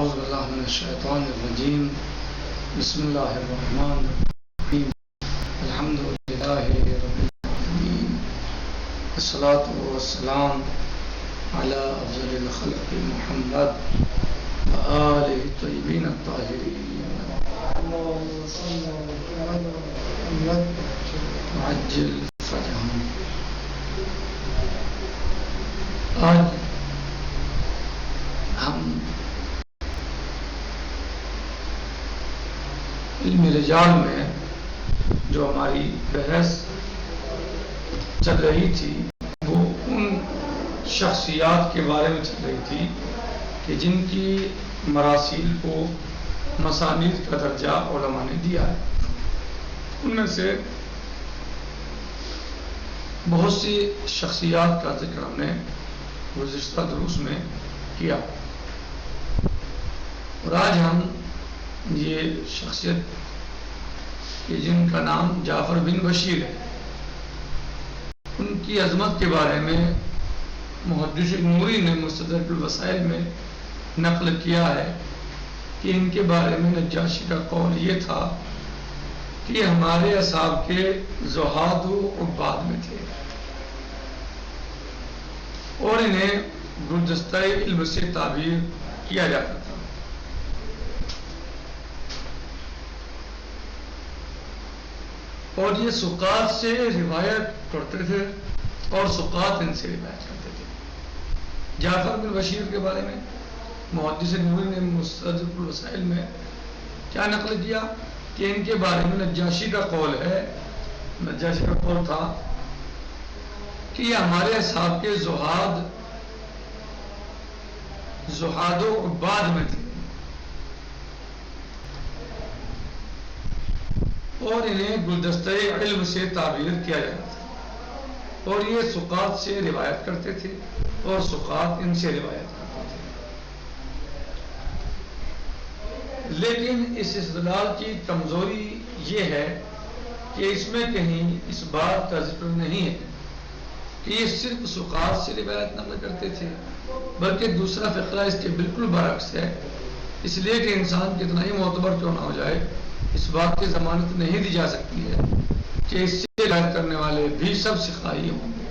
اعوذ باللہ من الشیطان الرجیم بسم اللہ الرحمن الرحیم الحمد للہ رب العالمین والصلاة والسلام علی افضل الخلق محمد وآلہ الطیبین الطاہرین وعجل فرجهم۔ آج ہم علم رجال میں جو ہماری بحث چل رہی تھی وہ ان شخصیات کے بارے میں چل رہی تھی کہ جن کی مراسیل کو مسانید کا درجہ علماء نے دیا ہے۔ ان میں سے بہت سی شخصیات کا ذکر ہم نے گزشتہ دروس میں کیا، اور آج ہم یہ شخصیت کہ جن کا نام جعفر بن بشیر ہے، ان کی عظمت کے بارے میں محدث نوری نے مستدرک الوسائل میں نقل کیا ہے کہ ان کے بارے میں نجاشی کا قول یہ تھا کہ ہمارے اصحاب کے زہاد و عباد میں تھے اور انہیں گلدستہ علم سے تعبیر کیا جاتا تھا۔ اور یہ سقات سے روایت کرتے تھے اور سقات ان سے روایت کرتے تھے۔ جعفر بن بشیر کے بارے میں محدث نوری نے مستدرک الوسائل میں کیا نقل کیا کہ ان کے بارے میں نجاشی کا قول ہے، نجاشی کا قول تھا کہ یہ ہمارے اصحاب کے زہاد و عباد میں تھے اور انہیں گلدستہ علم سے تعبیر کیا جاتا تھا، اور یہ سقات سے روایت کرتے تھے اور سقات ان سے روایت کرتے تھے۔ لیکن اس استدلال کی کمزوری یہ ہے کہ اس میں کہیں اس بات کا ذکر نہیں ہے کہ یہ صرف سقات سے روایت نقل کرتے تھے، بلکہ دوسرا فقرہ اس کے بالکل برعکس ہے۔ اس لیے کہ انسان کتنا ہی معتبر کیوں نہ ہو جائے، اس بات کی ضمانت نہیں دی جا سکتی ہے کہ اس سے روایت کرنے والے بھی سب سقائی ہوں گے۔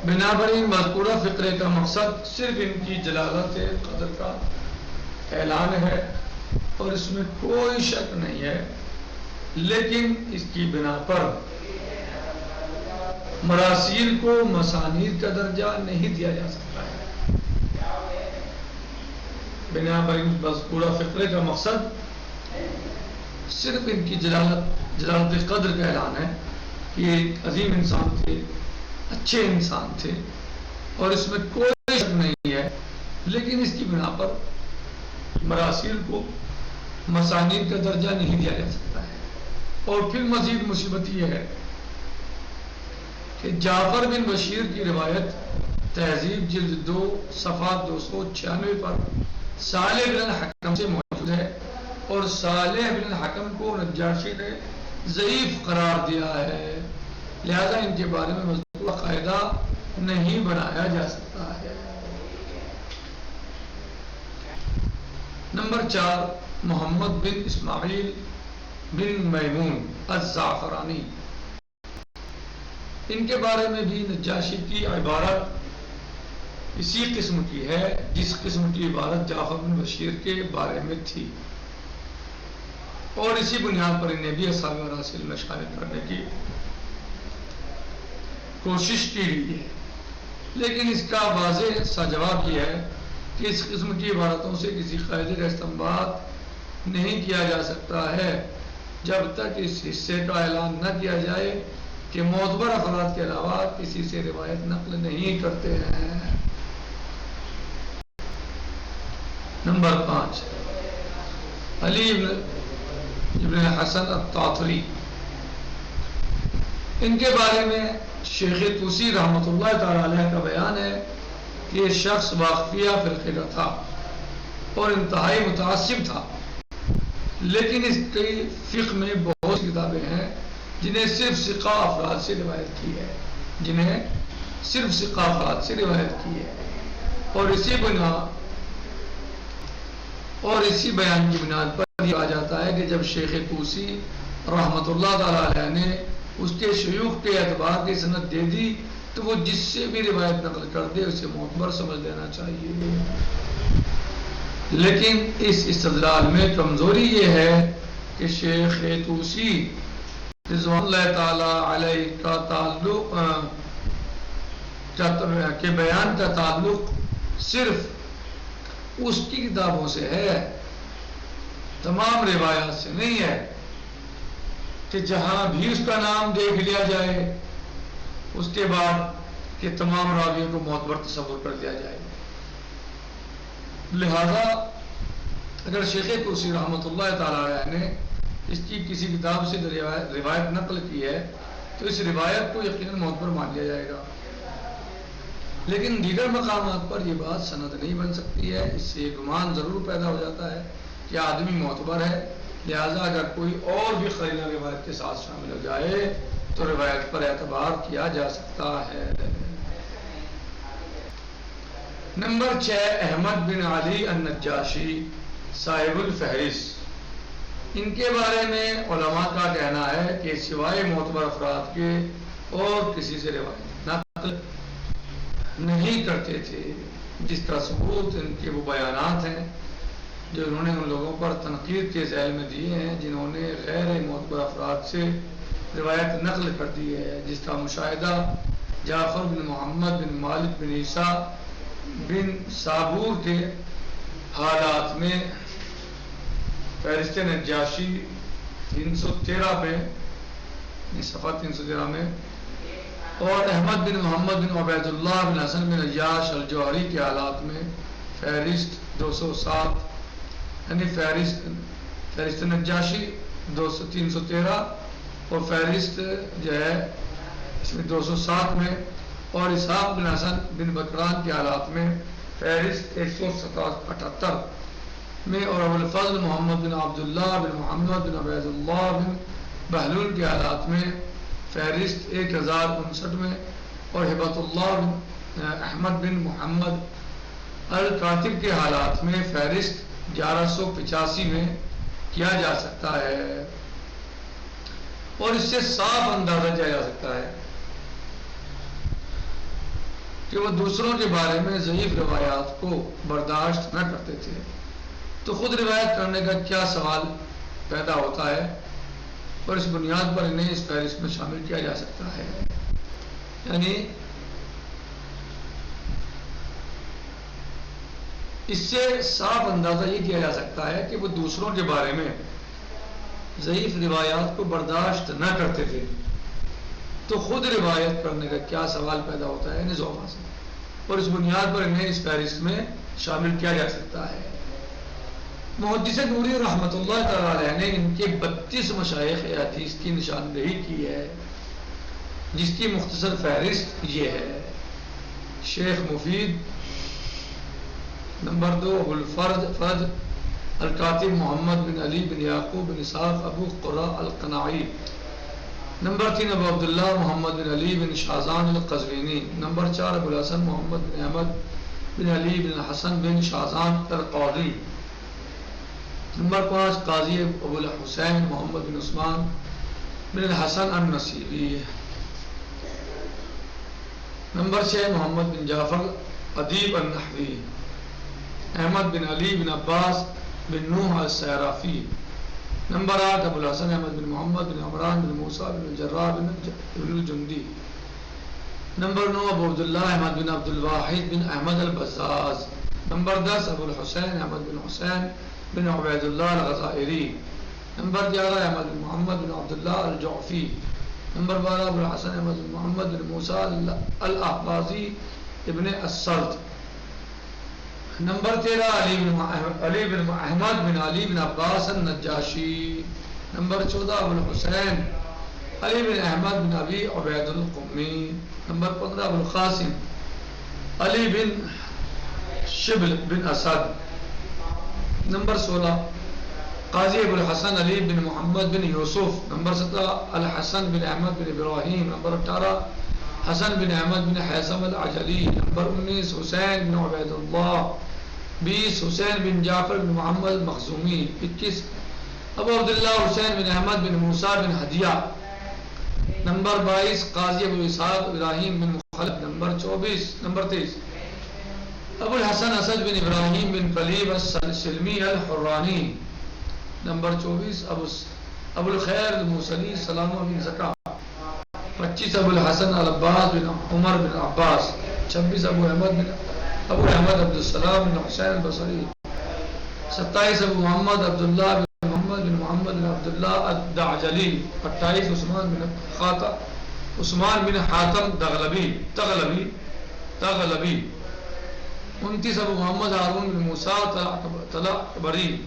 بنابراین مذکورہ فقرے کا مقصد صرف ان کی جلالت قدر کا اعلان ہے اور اس میں کوئی شک نہیں ہے، لیکن اس کی بنا پر مراسیل کو مسانید کا درجہ نہیں دیا جا سکتا ہے۔ بنابراین مذکورہ فقرے کا مقصد صرف ان کی جلالت قدر کا اعلان ہے کہ یہ ایک عظیم انسان تھے، اچھے انسان تھے، اور اس میں کوئی شک نہیں ہے، لیکن اس کی بنا پر مراسیل کو مسانید کا درجہ نہیں دیا جا سکتا ہے۔ اور پھر مزید مصیبت یہ ہے کہ جعفر بن بشیر کی روایت تہذیب جلد 2 صفحہ 296 پر صالح بن الحکم سے موجود ہے، اور صالح بن الحکم کو نجاشی نے ضعیف قرار دیا ہے، لہذا ان کے بارے میں مذکورہ قاعدہ نہیں بنایا جا سکتا ہے۔ نمبر 4، محمد بن اسماعیل بن میمون الزعفرانی۔ ان کے بارے میں بھی نجاشی کی عبارت اسی قسم کی ہے جس قسم کی عبارت جعفر بن بشیر کے بارے میں تھی، اور اسی بنیاد پر انہیں بھی اصحاب مراسیل میں شامل کرنے کی کوشش کی گئی ہے۔ لیکن اس کا واضح سا جواب یہ ہے کہ اس قسم کی عبارتوں سے کسی قاعدے کا استنباط نہیں کیا جا سکتا ہے جب تک اس حصے کا اعلان نہ کیا جائے کہ معتبر افراد کے علاوہ کسی سے روایت نقل نہیں کرتے ہیں۔ نمبر 5، علی ابن حسن الطاطری۔ ان کے بارے میں شیخ طوسی رحمۃ اللہ تعالی علیہ کا بیان ہے کہ یہ شخص واقفیہ فرقے کا تھا اور انتہائی متعصب تھا، لیکن اس کی فقہ میں بہت سی کتابیں ہیں جنہیں صرف ثقہ افراد سے روایت کی ہے، جنہیں صرف ثقافات سے روایت کی ہے، اور اسی بیان کی بنیاد پر یہ کہا جاتا ہے کہ جب شیخ طوسی رحمۃ اللہ تعالی علیہ نے اس کے شیوخ کے اعتبار کی سند دے دی تو وہ جس سے بھی روایت نقل کر دے اسے معتبر سمجھ لینا چاہیے۔ لیکن اس استدلال میں کمزوری یہ ہے کہ شیخ طوسی رضوان اللہ تعالی علیہ کا تعلق کے بیان کا تعلق صرف اس کی کتابوں سے ہے، تمام روایات سے نہیں ہے کہ جہاں بھی اس کا نام دیکھ لیا جائے اس کے بعد کہ تمام راویوں کو معتبر تصور کر دیا جائے۔ لہذا اگر شیخ طوسی رحمۃ اللہ تعالی علیہ نے اس کی کسی کتاب سے روایت نقل کی ہے تو اس روایت کو یقیناً معتبر مان لیا جائے گا، لیکن دیگر مقامات پر یہ بات سند نہیں بن سکتی ہے۔ اس سے یہ گمان ضرور پیدا ہو جاتا ہے کہ آدمی معتبر ہے، لہذا اگر کوئی اور بھی قرینہ روایت کے ساتھ شامل ہو جائے تو روایت پر اعتبار کیا جا سکتا ہے۔ نمبر 6، احمد بن علی النجاشی صاحب الفہرست۔ ان کے بارے میں علماء کا کہنا ہے کہ سوائے معتبر افراد کے اور کسی سے روایت نقل نہیں کرتے تھے، جس کا ثبوت ان کے وہ بیانات ہیں جو انہوں نے ان لوگوں پر تنقید کے ذیل میں دیے ہیں جنہوں نے غیر معتبر افراد سے روایت نقل کر دی ہے، جس کا مشاہدہ جعفر بن محمد بن مالک بن عیسیٰ بن صابور کے حالات میں فہرست نجاشی 313 پہ صفحہ 313 میں، اور احمد بن محمد بن عبید اللہ بن حسن بن عیاش الجوہری کے حالات میں فہرست 207، یعنی فہرست نجاشی 313 اور فہرست جو ہے اس میں 207 میں، اور اسحاق بن حسن بن بکران کے حالات میں فہرست 178 میں، اور ابوالفضل محمد بن عبداللہ بن محمد بن عبید اللہ بن بہلول کے حالات میں فہرست 1059 میں، اور ہبت اللہ بن احمد بن محمد الکاتب کے حالات میں فہرست 1185 میں کیا جا سکتا ہے، اور اس سے صاف اندازہ کیا جا سکتا ہے کہ وہ دوسروں کے بارے میں ضعیف روایات کو برداشت نہ کرتے تھے، تو خود روایت کرنے کا کیا سوال پیدا ہوتا ہے، اور اس بنیاد پر انہیں اس فہرست میں شامل کیا جا سکتا ہے۔ یعنی اس سے صاف اندازہ یہ کیا جا سکتا ہے کہ وہ دوسروں کے بارے میں ضعیف روایات کو برداشت نہ کرتے تھے، تو خود روایت کرنے کا کیا سوال پیدا ہوتا ہے نظوما سے، اور اس بنیاد پر انہیں اس فہرست میں شامل کیا جا سکتا ہے۔ محدث نوری رحمۃ اللہ تعالی علیہ نے ان کے 32 مشائخ حدیث کی نشاندہی کی ہے، جس کی مختصر فہرست یہ ہے: شیخ مفید، نمبر 2 ابوالفرد الکاتب محمد بن علی بن یعقوب بن اسحاق ابو قرہ القناعی، نمبر 3 ابو عبداللہ محمد بن علی بن شاذان القزوینی، نمبر 4 ابوالحسن محمد بن احمد بن علی بن حسن بن شاذان القاضی، نمبر 5 قاضی ابوالحسین محمد بن عثمان بن الحسن النصیبی، نمبر 6 محمد بن جعفر ادیب النحوی، احمد بن علی بن عباس بن نوح السیرافی، نمبر 8 ابوالحسن احمد بن محمد بن عمران بن موسیٰ بن الجراح بن الجندی، نمبر 9 ابو عبداللہ احمد بن عبد الواحد بن احمد البزاز، نمبر 10 ابوالحسین احمد بن حسین بن عبید اللہ الغزائری، نمبر 11 احمد بن محمد بن عبداللہ الجعفی، نمبر 12 ابوالحسن احمد بن محمد بن موسیٰ الاحوازی ابن السلط، نمبر 13 علی بن احمد بن علی بن عباس النجاشی، نمبر 14 ابوالحسین علی بن احمد بن ابی عبید القمی، نمبر 15 ابوالقاسم علی بن شبل بن اسد، نمبر 16 قاضی ابوالحسن علی بن محمد بن یوسف، نمبر 17 الحسن بن احمد بن ابراہیم، نمبر 18 حسن بن احمد بن حیثم العجلی. نمبر 19 حسین بن عبید اللہ. 20 حسین بن جعفر بن محمد مخزومی. 21 ابو عبداللہ حسین بن احمد بن موسیٰ بن ہدیہ. نمبر 22 قاضی ابو اسحاق ابراہیم بن مخلد. نمبر 23 ابو الحسن اسد بن ابراہیم بن قلیب السلمی الحرانی. نمبر 24 ابو الخیر الموصلی سلامہ بن زکا. 25 ابو الحسن العباس بن عمر بن عباس. 26 ابو احمد عبدالسلام بن حسین البصری. 27 ابو محمد عبداللہ بن محمد بن محمد بن عبداللہ الدعجلی. 28 عثمان بن حاتم تغلبی. 29 ابو محمد ہارون بن موسیٰ طلعکبری.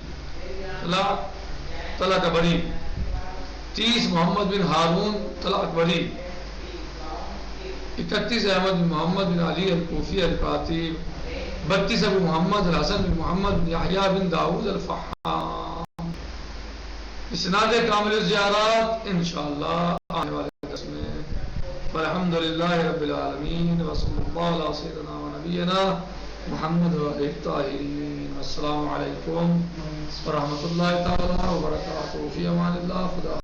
30 محمد بن ہارون طلعکبری. 31 احمد بن محمد بن علی الکوفی الکاتب. 32 ابو محمد الحسن بن محمد بن یحییٰ بن داؤد الفحام. اسناد کامل الزیارات انشاءاللہ آنے والے درس میں. والحمدللہ رب العالمین وصلی اللہ علی سیدنا و نبینا محمد و آلہ الطاہرین. السلام علیکم ورحمۃ اللہ تعالی وبرکاتہ. فی امان اللہ. خدا